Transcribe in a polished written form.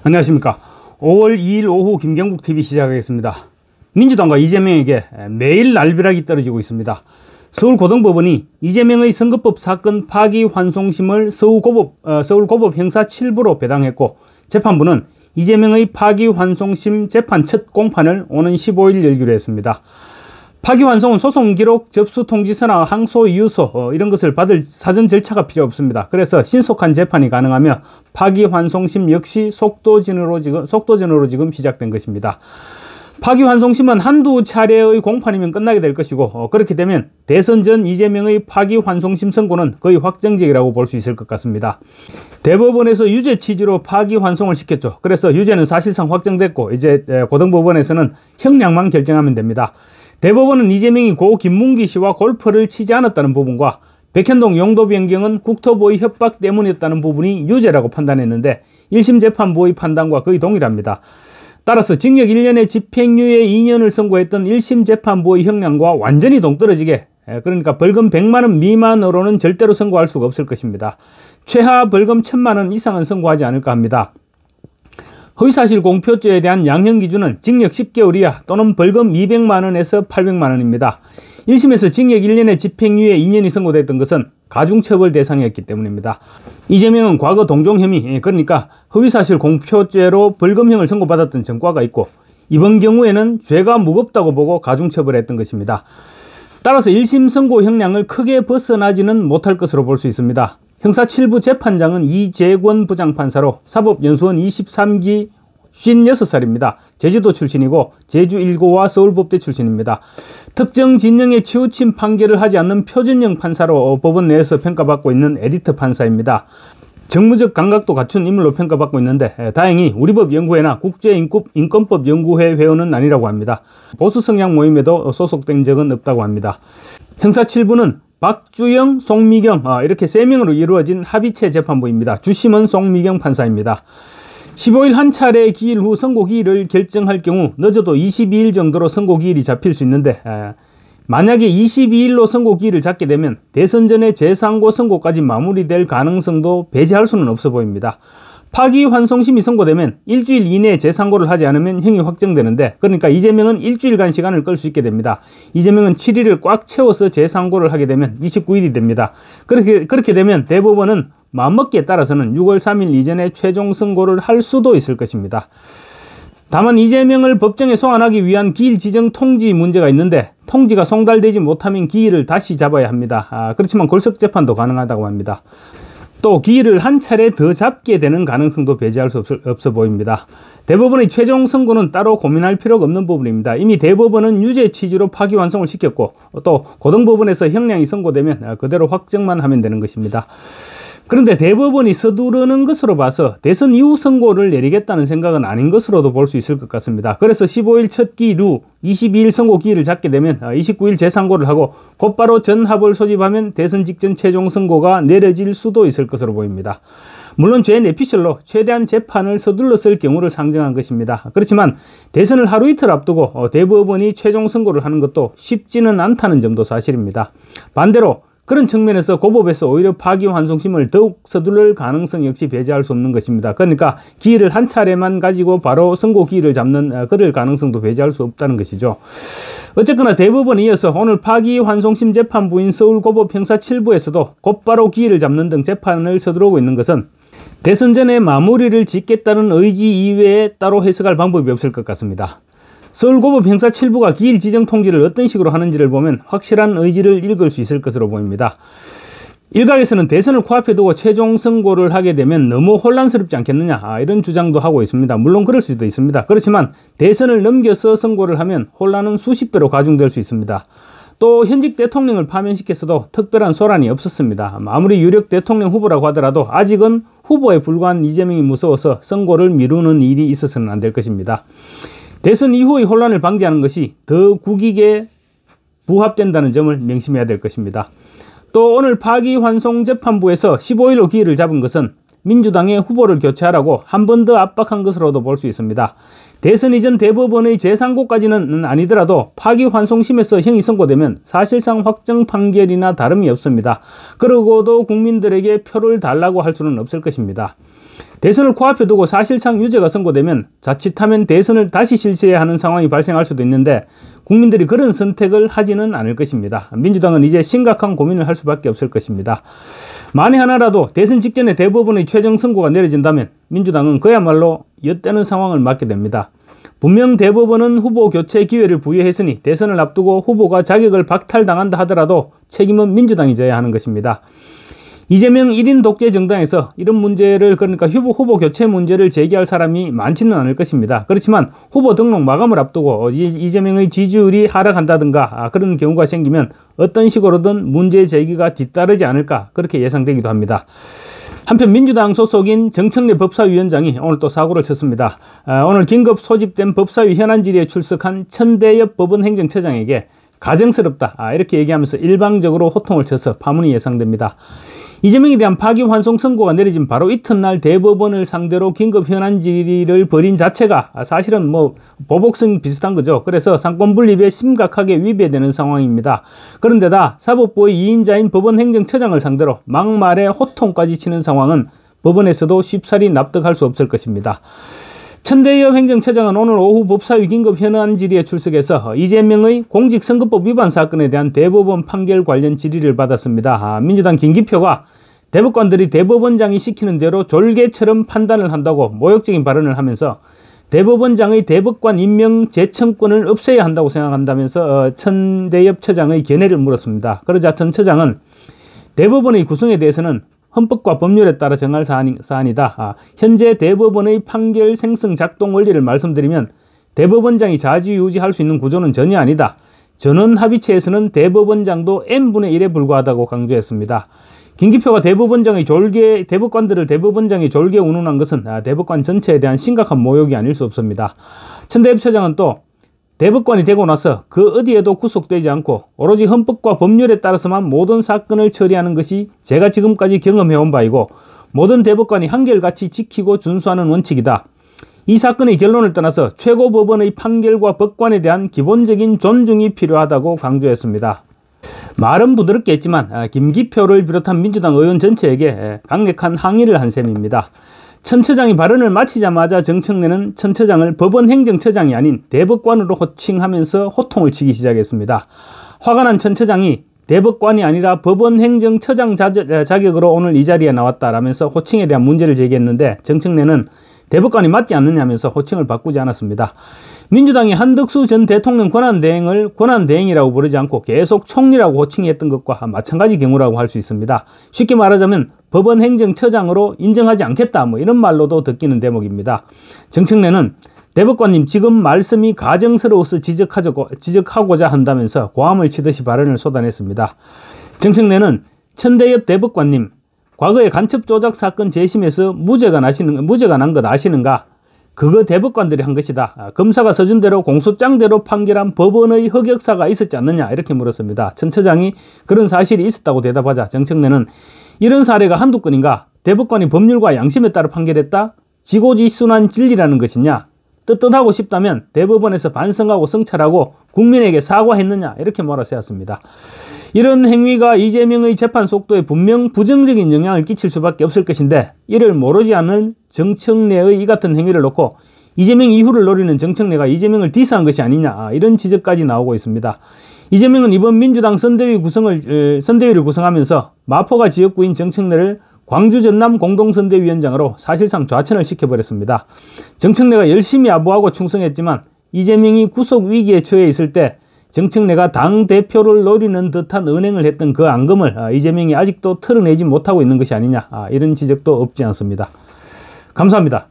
안녕하십니까. 5월 2일 오후 김경국TV 시작하겠습니다. 민주당과 이재명에게 매일 날벼락이 떨어지고 있습니다. 서울고등법원이 이재명의 선거법 사건 파기환송심을 서울고법 형사 7부로 배당했고, 재판부는 이재명의 파기환송심 재판 첫 공판을 오는 15일 열기로 했습니다. 파기환송은 소송기록, 접수통지서나 항소이유서 이런 것을 받을 사전 절차가 필요 없습니다. 그래서 신속한 재판이 가능하며 파기환송심 역시 속도전으로 지금 시작된 것입니다. 파기환송심은 한두 차례의 공판이면 끝나게 될 것이고, 그렇게 되면 대선 전 이재명의 파기환송심 선고는 거의 확정적이라고 볼 수 있을 것 같습니다. 대법원에서 유죄 취지로 파기환송을 시켰죠. 그래서 유죄는 사실상 확정됐고, 이제 고등법원에서는 형량만 결정하면 됩니다. 대법원은 이재명이 고 김문기 씨와 골프를 치지 않았다는 부분과 백현동 용도 변경은 국토부의 협박 때문이었다는 부분이 유죄라고 판단했는데, 1심 재판부의 판단과 거의 동일합니다. 따라서 징역 1년에 집행유예 2년을 선고했던 1심 재판부의 형량과 완전히 동떨어지게, 그러니까 벌금 100만 원 미만으로는 절대로 선고할 수가 없을 것입니다. 최하 벌금 1000만 원 이상은 선고하지 않을까 합니다. 허위사실 공표죄에 대한 양형 기준은 징역 10개월 이하 또는 벌금 200만 원에서 800만 원입니다. 1심에서 징역 1년에 집행유예 2년이 선고됐던 것은 가중처벌 대상이었기 때문입니다. 이재명은 과거 동종 혐의, 그러니까 허위사실 공표죄로 벌금형을 선고받았던 전과가 있고, 이번 경우에는 죄가 무겁다고 보고 가중처벌했던 것입니다. 따라서 1심 선고 형량을 크게 벗어나지는 못할 것으로 볼 수 있습니다. 형사 7부 재판장은 이재권 부장판사로 사법연수원 23기 56살입니다. 제주도 출신이고 제주 1고와 서울법대 출신입니다. 특정 진영에 치우친 판결을 하지 않는 표준형 판사로 법원 내에서 평가받고 있는 에디트 판사입니다. 정무적 감각도 갖춘 인물로 평가받고 있는데, 다행히 우리법연구회나 국제인권법연구회 회원은 아니라고 합니다. 보수 성향 모임에도 소속된 적은 없다고 합니다. 형사 7부는 박주영, 송미경 이렇게 3명으로 이루어진 합의체 재판부입니다. 주심은 송미경 판사입니다. 15일 한 차례 기일 후 선고기일을 결정할 경우 늦어도 22일 정도로 선고기일이 잡힐 수 있는데, 만약에 22일로 선고기일을 잡게 되면 대선 전에 제3고 선고까지 마무리될 가능성도 배제할 수는 없어 보입니다. 파기환송심이 선고되면 일주일 이내에 제3고를 하지 않으면 형이 확정되는데, 그러니까 이재명은 일주일간 시간을 끌 수 있게 됩니다. 이재명은 7일을 꽉 채워서 제3고를 하게 되면 29일이 됩니다. 그렇게 되면 대법원은 마음먹기에 따라서는 6월 3일 이전에 최종 선고를 할 수도 있을 것입니다. 다만 이재명을 법정에 소환하기 위한 기일 지정 통지 문제가 있는데, 통지가 송달되지 못하면 기일을 다시 잡아야 합니다. 그렇지만 골석재판도 가능하다고 합니다. 또 기일을 한 차례 더 잡게 되는 가능성도 배제할 수 없어 보입니다. 대법원의 최종 선고는 따로 고민할 필요가 없는 부분입니다. 이미 대법원은 유죄 취지로 파기환송을 시켰고, 또 고등법원에서 형량이 선고되면 그대로 확정만 하면 되는 것입니다. 그런데 대법원이 서두르는 것으로 봐서 대선 이후 선고를 내리겠다는 생각은 아닌 것으로도 볼 수 있을 것 같습니다. 그래서 15일 첫 기일 후 22일 선고 기일을 잡게 되면 29일 재선고를 하고 곧바로 전합을 소집하면 대선 직전 최종 선고가 내려질 수도 있을 것으로 보입니다. 물론 죄 내피셜로 최대한 재판을 서둘렀을 경우를 상정한 것입니다. 그렇지만 대선을 하루 이틀 앞두고 대법원이 최종 선고를 하는 것도 쉽지는 않다는 점도 사실입니다. 반대로 그런 측면에서 고법에서 오히려 파기환송심을 더욱 서두를 가능성 역시 배제할 수 없는 것입니다. 그러니까 기일을 한 차례만 가지고 바로 선고 기일을 잡는 그럴 가능성도 배제할 수 없다는 것이죠. 어쨌거나 대법원에 이어서 오늘 파기환송심 재판부인 서울고법 형사 7부에서도 곧바로 기일을 잡는 등 재판을 서두르고 있는 것은 대선 전에 마무리를 짓겠다는 의지 이외에 따로 해석할 방법이 없을 것 같습니다. 서울고법 형사 7부가 기일 지정 통지를 어떤 식으로 하는지를 보면 확실한 의지를 읽을 수 있을 것으로 보입니다. 일각에서는 대선을 코앞에 두고 최종 선고를 하게 되면 너무 혼란스럽지 않겠느냐, 이런 주장도 하고 있습니다. 물론 그럴 수도 있습니다. 그렇지만 대선을 넘겨서 선고를 하면 혼란은 수십 배로 가중될 수 있습니다. 또 현직 대통령을 파면시켰어도 특별한 소란이 없었습니다. 아무리 유력 대통령 후보라고 하더라도 아직은 후보에 불과한 이재명이 무서워서 선고를 미루는 일이 있어서는 안 될 것입니다. 대선 이후의 혼란을 방지하는 것이 더 국익에 부합된다는 점을 명심해야 될 것입니다. 또 오늘 파기환송 재판부에서 15일로 기일을 잡은 것은 민주당의 후보를 교체하라고 한 번 더 압박한 것으로도 볼 수 있습니다. 대선 이전 대법원의 제3고까지는 아니더라도 파기환송심에서 형이 선고되면 사실상 확정 판결이나 다름이 없습니다. 그러고도 국민들에게 표를 달라고 할 수는 없을 것입니다. 대선을 코앞에 두고 사실상 유죄가 선고되면 자칫하면 대선을 다시 실시해야 하는 상황이 발생할 수도 있는데 국민들이 그런 선택을 하지는 않을 것입니다. 민주당은 이제 심각한 고민을 할 수밖에 없을 것입니다. 만에 하나라도 대선 직전에 대법원의 최종 선고가 내려진다면 민주당은 그야말로 엿대는 상황을 맞게 됩니다. 분명 대법원은 후보 교체 기회를 부여했으니 대선을 앞두고 후보가 자격을 박탈당한다 하더라도 책임은 민주당이 져야 하는 것입니다. 이재명 1인 독재 정당에서 이런 문제를, 그러니까 후보 교체 문제를 제기할 사람이 많지는 않을 것입니다. 그렇지만 후보 등록 마감을 앞두고 이재명의 지지율이 하락한다든가 그런 경우가 생기면 어떤 식으로든 문제 제기가 뒤따르지 않을까 그렇게 예상되기도 합니다. 한편 민주당 소속인 정청래 법사위원장이 오늘 또 사고를 쳤습니다. 오늘 긴급 소집된 법사위 현안 질의에 출석한 천대엽 법원행정처장에게 가정스럽다 이렇게 얘기하면서 일방적으로 호통을 쳐서 파문이 예상됩니다. 이재명에 대한 파기환송 선고가 내려진 바로 이튿날 대법원을 상대로 긴급 현안 질의를 벌인 자체가 사실은 뭐 보복성 비슷한 거죠. 그래서 상권 분립에 심각하게 위배되는 상황입니다. 그런데다 사법부의 2인자인 법원행정처장을 상대로 막말에 호통까지 치는 상황은 법원에서도 쉽사리 납득할 수 없을 것입니다. 천대엽 행정처장은 오늘 오후 법사위 긴급 현안 질의에 출석해서 이재명의 공직선거법 위반 사건에 대한 대법원 판결 관련 질의를 받았습니다. 민주당 김기표가 대법관들이 대법원장이 시키는 대로 졸개처럼 판단을 한다고 모욕적인 발언을 하면서 대법원장의 대법관 임명 재청권을 없애야 한다고 생각한다면서 천대엽 처장의 견해를 물었습니다. 그러자 천 처장은 대법원의 구성에 대해서는 헌법과 법률에 따라 정할 사안이다. 현재 대법원의 판결 생성 작동 원리를 말씀드리면 대법원장이 좌지우지할 수 있는 구조는 전혀 아니다. 전원 합의체에서는 대법원장도 n분의 1에 불과하다고 강조했습니다. 김기표가 대법관들을 대법원장이 졸개 운운한 것은 대법관 전체에 대한 심각한 모욕이 아닐 수 없습니다. 천대엽 처장은 또 대법관이 되고 나서 그 어디에도 구속되지 않고 오로지 헌법과 법률에 따라서만 모든 사건을 처리하는 것이 제가 지금까지 경험해온 바이고 모든 대법관이 한결같이 지키고 준수하는 원칙이다. 이 사건의 결론을 떠나서 최고법원의 판결과 법관에 대한 기본적인 존중이 필요하다고 강조했습니다. 말은 부드럽게 했지만 김기표를 비롯한 민주당 의원 전체에게 강력한 항의를 한 셈입니다. 천 처장이 발언을 마치자마자 정청래는 천 처장을 법원행정처장이 아닌 대법관으로 호칭하면서 호통을 치기 시작했습니다. 화가 난 천 처장이 대법관이 아니라 법원행정처장 자격으로 오늘 이 자리에 나왔다라면서 호칭에 대한 문제를 제기했는데 정청래는 대법관이 맞지 않느냐면서 호칭을 바꾸지 않았습니다. 민주당이 한덕수 전 대통령 권한대행을 권한대행이라고 부르지 않고 계속 총리라고 호칭했던 것과 마찬가지 경우라고 할 수 있습니다. 쉽게 말하자면 법원행정처장으로 인정하지 않겠다 이런 말로도 듣기는 대목입니다. 정청래는 대법관님 지금 말씀이 가정스러워서 지적하고자 한다면서 고함을 치듯이 발언을 쏟아냈습니다. 정청래는 천대엽 대법관님 과거에 간첩 조작 사건 재심에서 무죄가 난 것 아시는가? 그거 대법관들이 한 것이다. 검사가 서준대로 공소장대로 판결한 법원의 흑역사가 있었지 않느냐 이렇게 물었습니다. 천 처장이 그런 사실이 있었다고 대답하자 정청래는 이런 사례가 한두 건인가? 대법관이 법률과 양심에 따라 판결했다? 지고지순한 진리라는 것이냐? 떳떳하고 싶다면 대법원에서 반성하고 성찰하고 국민에게 사과했느냐 이렇게 몰아세웠습니다. 이런 행위가 이재명의 재판 속도에 분명 부정적인 영향을 끼칠 수밖에 없을 것인데 이를 모르지 않을 정청래의 이 같은 행위를 놓고 이재명 이후를 노리는 정청래가 이재명을 디스한 것이 아니냐 이런 지적까지 나오고 있습니다. 이재명은 이번 민주당 선대위를 구성하면서 마포가 지역구인 정청래를 광주 전남 공동선대위원장으로 사실상 좌천을 시켜버렸습니다. 정청래가 열심히 아부하고 충성했지만 이재명이 구속 위기에 처해 있을 때 정청래가 당대표를 노리는 듯한 은행을 했던 그 앙금을 이재명이 아직도 털어내지 못하고 있는 것이 아니냐 이런 지적도 없지 않습니다. 감사합니다.